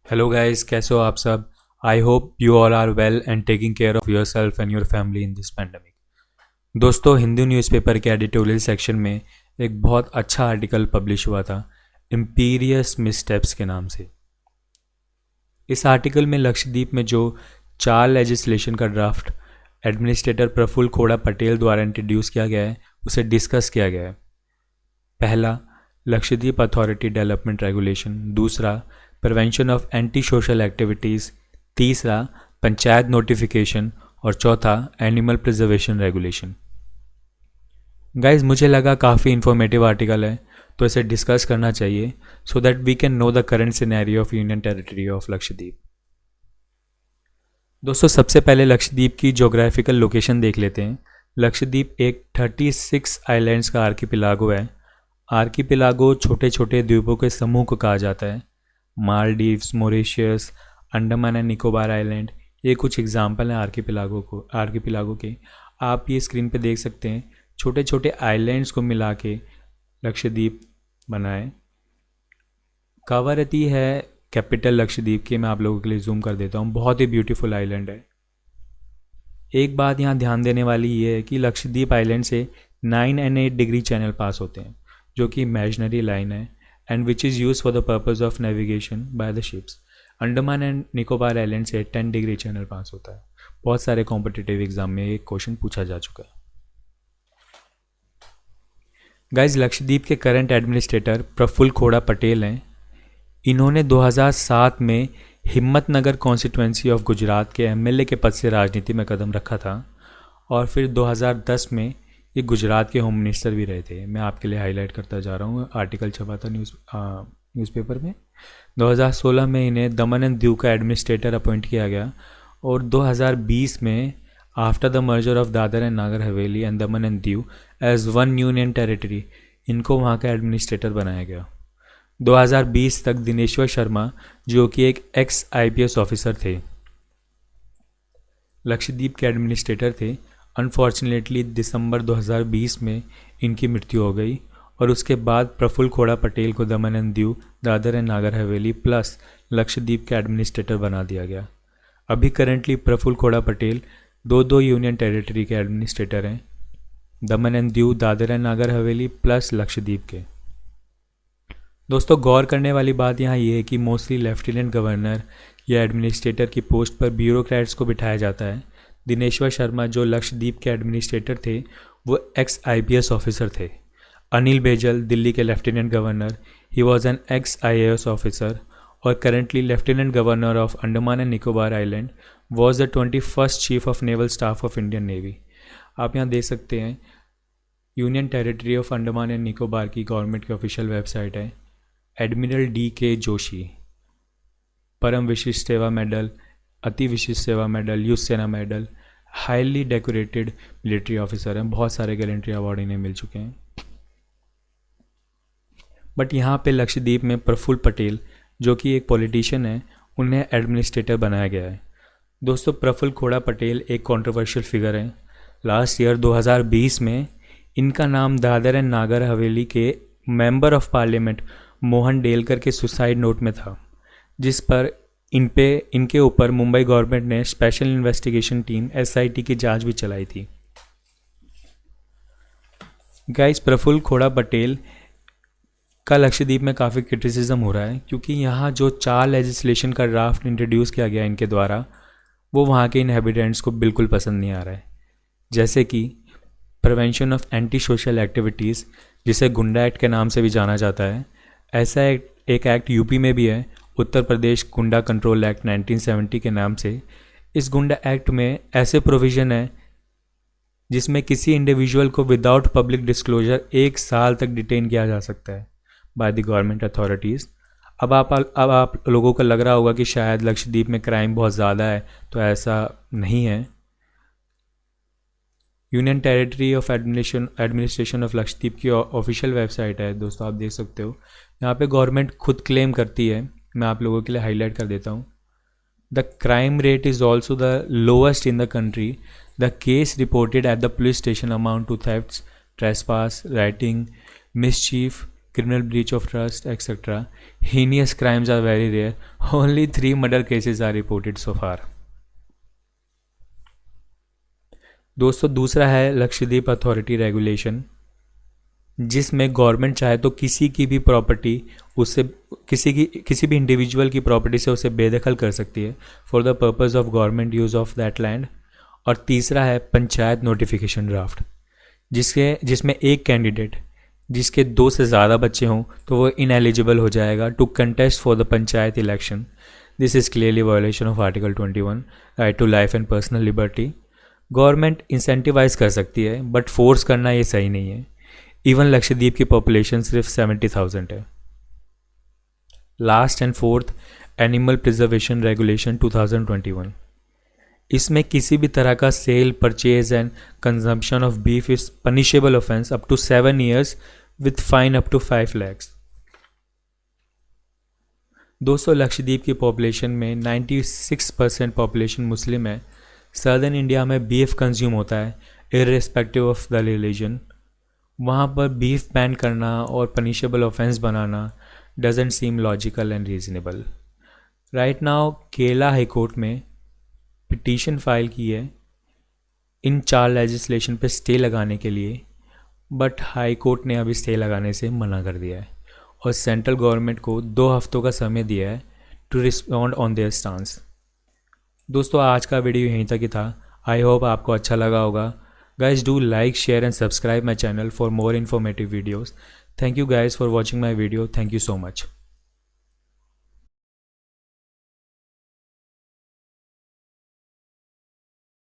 Hello guys, कैसे हो आप सब। I hope you all are well and taking care of yourself and your family in this pandemic. दोस्तों, Hindu newspaper के editorial section में एक बहुत अच्छा आर्टिकल पब्लिश हुआ था इम्पीरियस मिसस्टेप्स के नाम से। इस आर्टिकल में लक्षद्वीप में जो 4 लेजिस्लेशन का ड्राफ्ट एडमिनिस्ट्रेटर प्रफुल्ल खोड़ा पटेल द्वारा इंट्रोड्यूस किया गया है उसे डिस्कस किया गया है। पहला, लक्षद्वीप अथॉरिटी डेवलपमेंट रेगुलेशन। दूसरा, prevention of anti social activities. तीसरा, पंचायत नोटिफिकेशन। और चौथा, एनिमल प्रिजर्वेशन रेगुलेशन। गाइज, मुझे लगा काफ़ी इन्फॉर्मेटिव आर्टिकल है तो इसे डिस्कस करना चाहिए so that we can know the current scenario of union territory of Lakshadweep. दोस्तों, सबसे पहले लक्षद्वीप की जोग्राफिकल लोकेशन देख लेते हैं। लक्षद्वीप एक 36 आइलैंड्स का आर्किपिलागो है। आर्किपिलागो छोटे छोटे द्वीपों के समूह को कहा जाता है। Maldives, Mauritius, Andaman and Nicobar island, ये कुछ एग्जाम्पल हैं आर्किपिलागो के। आप ये स्क्रीन पे देख सकते हैं, छोटे छोटे आइलैंड्स को मिला के लक्षद्वीप बनाए। कावारती है कैपिटल लक्षद्वीप की। मैं आप लोगों के लिए जूम कर देता हूँ, बहुत ही ब्यूटीफुल आइलैंड है। एक बात यहाँ ध्यान देने वाली ये है कि लक्षद्वीप आइलैंड से 9 एंड 8 डिग्री चैनल पास होते हैं, जो कि इमेजनरी लाइन है and which is use for the purpose of navigation by the ships. Andaman and Nicobar island से 10 डिग्री चैनल पास होता है। बहुत सारे कॉम्पिटिटिव एग्जाम में एक क्वेश्चन पूछा जा चुका है। गाइज, लक्षद्वीप के करंट एडमिनिस्ट्रेटर प्रफुल्ल खोड़ा पटेल हैं। इन्होंने 2007 में हिम्मतनगर कॉन्स्टिट्यूएंसी ऑफ गुजरात के एमएलए के पद से राजनीति में कदम रखा था और फिर 2010 में ये गुजरात के होम मिनिस्टर भी रहे थे। मैं आपके लिए हाईलाइट करता जा रहा हूँ, आर्टिकल छपा था न्यूज़पेपर में। 2016 में इन्हें दमन एंड दीव का एडमिनिस्ट्रेटर अपॉइंट किया गया और 2020 में after the merger of Dadra and Nagar Haveli and Daman and Diu as one union territory इनको वहाँ का एडमिनिस्ट्रेटर बनाया गया। 2020 तक दिनेश्वर शर्मा, जो कि एक एक्स आईपीएस ऑफिसर थे, लक्षद्वीप के एडमिनिस्ट्रेटर थे। अनफॉर्चुनेटली दिसंबर 2020 में इनकी मृत्यु हो गई और उसके बाद प्रफुल्ल खोड़ा पटेल को दमन and Diu, Dadar and Nagar Haveli plus Lakshadweep के एडमिनिस्ट्रेटर बना दिया गया। अभी करेंटली प्रफुल्ल खोड़ा पटेल दो यूनियन टेरिटरी के एडमिनिस्ट्रेटर हैं, दमन and Diu, Dadar and Nagar Haveli plus Lakshadweep के। दोस्तों, गौर करने वाली बात यहाँ ये है कि मोस्टली लेफ्टिनेंट गवर्नर या एडमिनिस्ट्रेटर की पोस्ट पर ब्यूरोक्रेट्स को बिठाया जाता है। दिनेश्वर शर्मा, जो लक्षद्वीप के एडमिनिस्ट्रेटर थे, वो एक्स आईपीएस ऑफिसर थे। अनिल बैजल, दिल्ली के lieutenant governor, he was an ex IAS officer और currently lieutenant governor of Andaman and Nicobar island, was the 21st chief of naval staff of Indian navy. आप यहाँ देख सकते हैं, union territory of Andaman and Nicobar की government की ऑफिशियल वेबसाइट है। Admiral DK Joshi, Param Vishisht सेवा मेडल, अति विशिष्ट सेवा मेडल, युद्ध सेना medal, highly decorated military officer हैं। बहुत सारे गैलेंट्री अवार्ड इन्हें मिल चुके हैं। बट यहाँ पे लक्षद्वीप में प्रफुल्ल पटेल, जो कि एक पॉलिटिशियन है, उन्हें एडमिनिस्ट्रेटर बनाया गया है। दोस्तों, प्रफुल्ल खोड़ा पटेल एक कंट्रोवर्शियल फिगर हैं। लास्ट ईयर 2020 में इनका नाम दादर एंड नागर हवेली के member of parliament Mohan Delkar के सुसाइड नोट में था, जिस पर इनके ऊपर मुंबई गवर्नमेंट ने स्पेशल इन्वेस्टिगेशन टीम SIT की जांच भी चलाई थी। गाइस, प्रफुल्ल खोड़ा पटेल का लक्षद्वीप में काफ़ी क्रिटिसिज्म हो रहा है क्योंकि यहाँ जो 4 लेजिस्लेशन का ड्राफ्ट इंट्रोड्यूस किया गया इनके द्वारा, वो वहाँ के इनहेबिटेंट्स को बिल्कुल पसंद नहीं आ रहा है। जैसे कि prevention of anti social activities, जिसे गुंडा एक्ट के नाम से भी जाना जाता है। ऐसा एक एक्ट यूपी में भी है, उत्तर प्रदेश गुंडा कंट्रोल एक्ट 1970 के नाम से। इस गुंडा एक्ट में ऐसे प्रोविज़न है जिसमें किसी इंडिविजुअल को विदाउट पब्लिक डिस्क्लोजर 1 साल तक डिटेन किया जा सकता है बाय द गवर्नमेंट अथॉरिटीज़। अब आप लोगों को लग रहा होगा कि शायद लक्षद्वीप में क्राइम बहुत ज़्यादा है, तो ऐसा नहीं है। Union territory of administration of Lakshadweep की ऑफिशियल वेबसाइट है, दोस्तों आप देख सकते हो। यहाँ पे गवर्नमेंट खुद क्लेम करती है, मैं आप लोगों के लिए हाईलाइट कर देता हूँ। The crime rate is also the lowest in the country. The case reported at the police station amount to thefts, trespass, rioting, mischief, criminal breach of trust, etc. Heinous crimes are very rare. Only 3 murder cases are reported so far. दोस्तों दूसरा है Lakshadweep authority regulation, जिसमें government चाहे तो किसी की भी property उससे किसी भी इंडिविजुअल की प्रॉपर्टी से उसे बेदखल कर सकती है for the purpose of government use of that land. और तीसरा है पंचायत नोटिफिकेशन ड्राफ्ट, जिसमें एक कैंडिडेट जिसके 2 से ज़्यादा बच्चे हों तो वो इनएलिजिबल हो जाएगा to contest for the panchayat election. This is clearly violation of article 21 right to life and personal liberty. Government incentivise कर सकती है बट फोर्स करना ये सही नहीं है। इवन लक्षद्वीप की पॉपुलेशन सिर्फ 70,000 है। Last and fourth, animal preservation regulation 2021। इसमें किसी भी तरह का sale, purchase and consumption of beef is punishable offence up to 7 years with fine up to 5 lakhs। दोस्तों लक्षद्वीप की पॉपुलेशन में 96% पॉपुलेशन मुस्लिम है। सदर्न इंडिया में बीफ कंज्यूम होता है इर्रेस्पेक्टिव ऑफ द रिलीजन। वहाँ पर बीफ बैन करना और punishable offence banana doesn't seem logical and reasonable. Right now Kerala high court में पिटीशन फाइल की है इन 4 लेजिस्लेशन पे स्टे लगाने के लिए, बट हाई कोर्ट ने अभी स्टे लगाने से मना कर दिया है और सेंट्रल गवर्नमेंट को 2 हफ्तों का समय दिया है to respond on their stance. दोस्तों आज का वीडियो यहीं तक ही था। आई होप आपको अच्छा लगा होगा। Guys, do like, share and subscribe my channel for more informative videos. Thank you guys for watching my video. Thank you so much.